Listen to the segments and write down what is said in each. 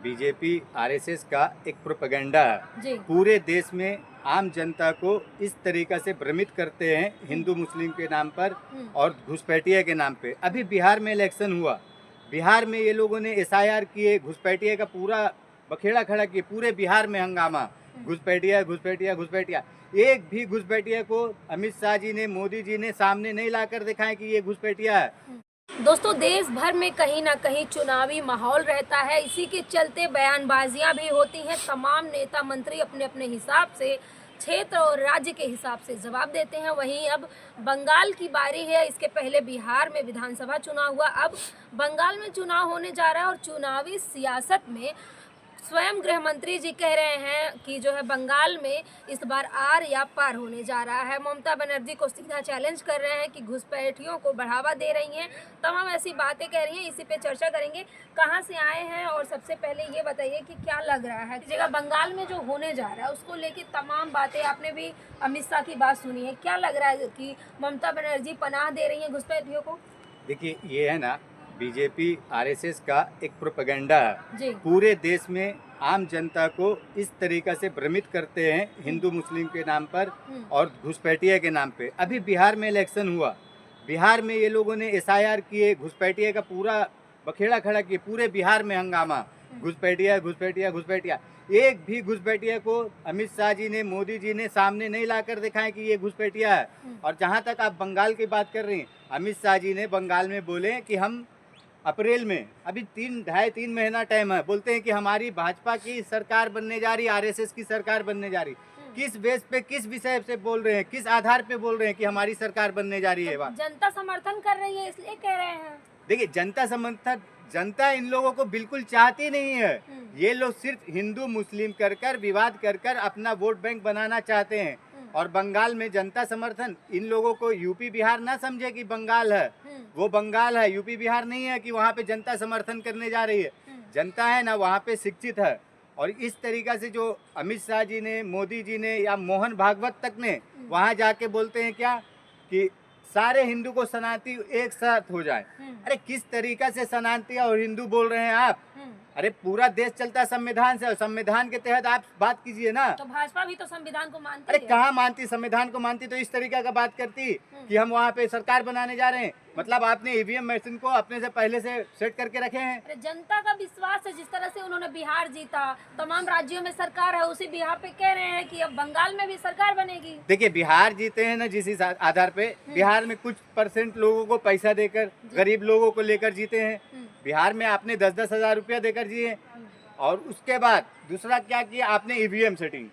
BJP RSS का एक propaganda है। जी। पूरे देश में आम जनता को इस तरीका से भ्रमित करते हैं हिंदू मुस्लिम के नाम पर और घुसपैठिया के नाम पे। अभी बिहार में इलेक्शन हुआ, बिहार में ये लोगों ने एसआईआर किए, घुसपैठिया का पूरा बखेड़ा खड़ा किए, पूरे बिहार में हंगामा, घुसपैठिया घुसपैठिया घुसपैठिया। एक भी घुसपैठिया को अमित शाह जी ने, मोदी जी ने सामने नहीं लाकर दिखाए कि ये घुसपैठिया है। दोस्तों, देश भर में कहीं ना कहीं चुनावी माहौल रहता है। इसी के चलते बयानबाजियां भी होती हैं। तमाम नेता मंत्री अपने अपने हिसाब से, क्षेत्र और राज्य के हिसाब से जवाब देते हैं। वहीं अब बंगाल की बारी है। इसके पहले बिहार में विधानसभा चुनाव हुआ, अब बंगाल में चुनाव होने जा रहा है। और चुनावी सियासत में स्वयं गृह मंत्री जी कह रहे हैं कि जो है बंगाल में इस बार आर या पार होने जा रहा है। ममता बनर्जी को सीधा चैलेंज कर रहे हैं कि घुसपैठियों को बढ़ावा दे रही हैं, तमाम ऐसी बातें कह रही हैं। इसी पे चर्चा करेंगे। कहां से आए हैं और सबसे पहले ये बताइए कि क्या लग रहा है जगह बंगाल में जो होने जा रहा है उसको लेके तमाम बातें, आपने भी अमित शाह की बात सुनी है, क्या लग रहा है कि ममता बनर्जी पनाह दे रही है घुसपैठियों को? देखिए, ये है ना, बीजेपी आरएसएस का एक प्रोपेगेंडा है। जी। पूरे देश में आम जनता को इस तरीका से भ्रमित करते हैं हिंदू मुस्लिम के नाम पर और घुसपैठिया के नाम पे। अभी बिहार में इलेक्शन हुआ, बिहार में ये लोगों ने एसआईआर किए, घुसपैठिया का पूरा बखेड़ा खड़ा किए, पूरे बिहार में हंगामा, घुसपैठिया घुसपैठिया घुसपैठिया। एक भी घुसपैठिया को अमित शाह जी ने, मोदी जी ने सामने नहीं लाकर दिखाए कि ये घुसपैठिया है। और जहाँ तक आप बंगाल की बात कर रही हैं, अमित शाह जी ने बंगाल में बोले कि हम अप्रैल में, अभी 3 महीना टाइम है, बोलते हैं कि हमारी भाजपा की सरकार बनने जा रही, आरएसएस की सरकार बनने जा रही। किस बेस पे, किस विषय से बोल रहे हैं, किस आधार पे बोल रहे हैं कि हमारी सरकार बनने जा रही है? तो जनता समर्थन कर रही है इसलिए कह रहे हैं। देखिए, जनता समर्थन, जनता इन लोगों को बिल्कुल चाहती नहीं है। ये लोग सिर्फ हिंदू मुस्लिम कर कर, विवाद कर कर अपना वोट बैंक बनाना चाहते हैं। और बंगाल में जनता समर्थन, इन लोगों को यूपी बिहार ना समझे कि बंगाल है, वो बंगाल है, यूपी बिहार नहीं है कि वहाँ पे जनता समर्थन करने जा रही है। जनता है ना, वहाँ पे शिक्षित है। और इस तरीका से जो अमित शाह जी ने, मोदी जी ने या मोहन भागवत तक ने वहाँ जाके बोलते हैं क्या कि सारे हिंदू को शरणार्थी एक साथ हो जाए। अरे किस तरीका से शरणार्थी और हिंदू बोल रहे हैं आप? अरे पूरा देश चलता है संविधान से, और संविधान के तहत आप बात कीजिए ना। तो भाजपा भी तो संविधान को मानती अरे है। कहाँ मानती, संविधान को मानती तो इस तरीका का बात करती कि हम वहाँ पे सरकार बनाने जा रहे हैं। मतलब आपने ईवीएम मशीन को अपने से पहले से सेट करके रखे हैं। अरे जनता का विश्वास है, जिस तरह से उन्होंने बिहार जीता, तमाम राज्यों में सरकार है, उसी बिहार पे कह रहे हैं कि अब बंगाल में भी सरकार बनेगी। देखिए, बिहार जीते हैं ना जिस आधार पे, बिहार में कुछ परसेंट लोगों को पैसा देकर, गरीब लोगों को लेकर जीते हैं। बिहार में आपने 10-10 हजार रुपया देकर जिए। और उसके बाद दूसरा क्या किया आपने? ईवीएम सेटिंग,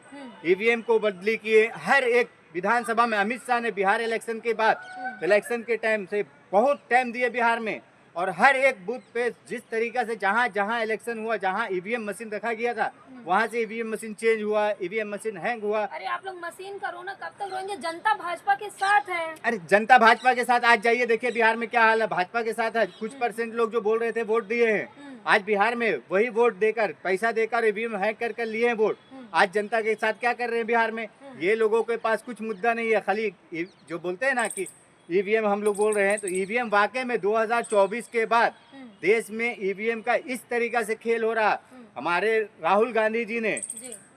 ईवीएम को बदली किए। हर एक विधानसभा में अमित शाह ने बिहार इलेक्शन के बाद, इलेक्शन के टाइम से बहुत टाइम दिए बिहार में, और हर एक बूथ पे जिस तरीका से जहाँ जहाँ इलेक्शन हुआ, जहाँ ईवीएम मशीन रखा गया था, वहाँ से ईवीएम मशीन चेंज हुआ, ईवीएम मशीन हैंग हुआ। अरे आप लोग मशीन का रोना कब तक रोएंगे? जनता भाजपा के साथ है। अरे जनता भाजपा के साथ, आज जाइए देखिए बिहार में क्या हाल है, भाजपा के साथ है। कुछ परसेंट लोग जो बोल रहे थे वोट दिए हैं, आज बिहार में वही वोट देकर, पैसा देकर, ईवीएम हैक कर कर लिए हैं वोट। आज जनता के साथ क्या कर रहे हैं बिहार में? ये लोगों के पास कुछ मुद्दा नहीं है, खाली जो बोलते हैं ना कि ईवीएम हम लोग बोल रहे हैं, तो ईवीएम वाकई में 2024 के बाद देश में ईवीएम का इस तरीका से खेल हो रहा। हमारे राहुल गांधी जी ने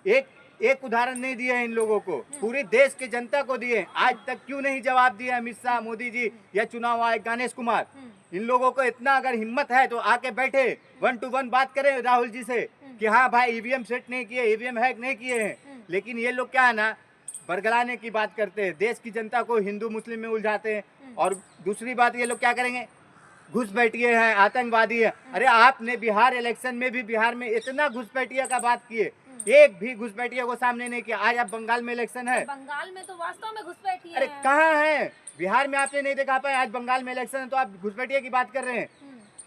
एक उदाहरण नहीं दिया है इन लोगों को, पूरे देश के जनता को दिए। आज तक क्यों नहीं जवाब दिया अमित शाह, मोदी जी या चुनाव आयोग गणेश कुमार? इन लोगों को इतना अगर हिम्मत है तो आके बैठे 1 to 1 बात करें राहुल जी से कि हाँ भाई ईवीएम सेट नहीं किए, ईवीएम हैक नहीं किए हैं। लेकिन ये लोग क्या है ना, बरगलाने की बात करते हैं, देश की जनता को हिंदू मुस्लिम में उलझाते हैं। और दूसरी बात, ये लोग क्या करेंगे? घुसपैठिए हैं, आतंकवादी है। अरे आपने बिहार इलेक्शन में भी बिहार में इतना घुसपैठिया का बात किए, एक भी घुसपैठिया को सामने नहीं किया। आज आप बंगाल में इलेक्शन है, बंगाल में तो वास्तव में घुसपैठिए अरे हैं। कहाँ है? बिहार में आपने नहीं देखा पाए, आज बंगाल में इलेक्शन है तो आप घुसपैठिया की बात कर रहे हैं।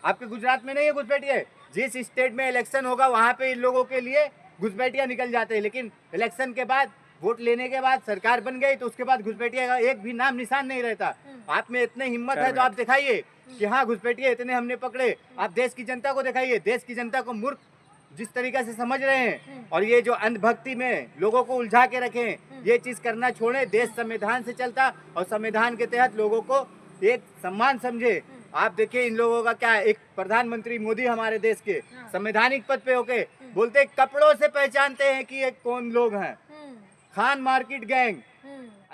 आपके गुजरात में नहीं है घुसपैठिया? जिस स्टेट में इलेक्शन होगा वहाँ पे इन लोगों के लिए घुसपैठिया निकल जाते हैं। लेकिन इलेक्शन के बाद, वोट लेने के बाद सरकार बन गई तो उसके बाद घुसपैठिया का एक भी नाम निशान नहीं रहता। आप में इतने हिम्मत है तो आप दिखाइए कि हाँ घुसपैठिया इतने हमने पकड़े। आप देश की जनता को दिखाइए, देश की जनता को मूर्ख जिस तरीका से समझ रहे हैं और ये जो अंधभक्ति में लोगों को उलझा के रखे हैं, ये चीज करना छोड़े। देश संविधान से चलता और संविधान के तहत लोगों को एक सम्मान समझे। आप देखिए इन लोगों का क्या है, एक प्रधानमंत्री मोदी हमारे देश के संवैधानिक पद पे होके बोलते कपड़ों से पहचानते हैं कि ये कौन लोग हैं। हम्म, खान मार्केट गैंग। हम्म,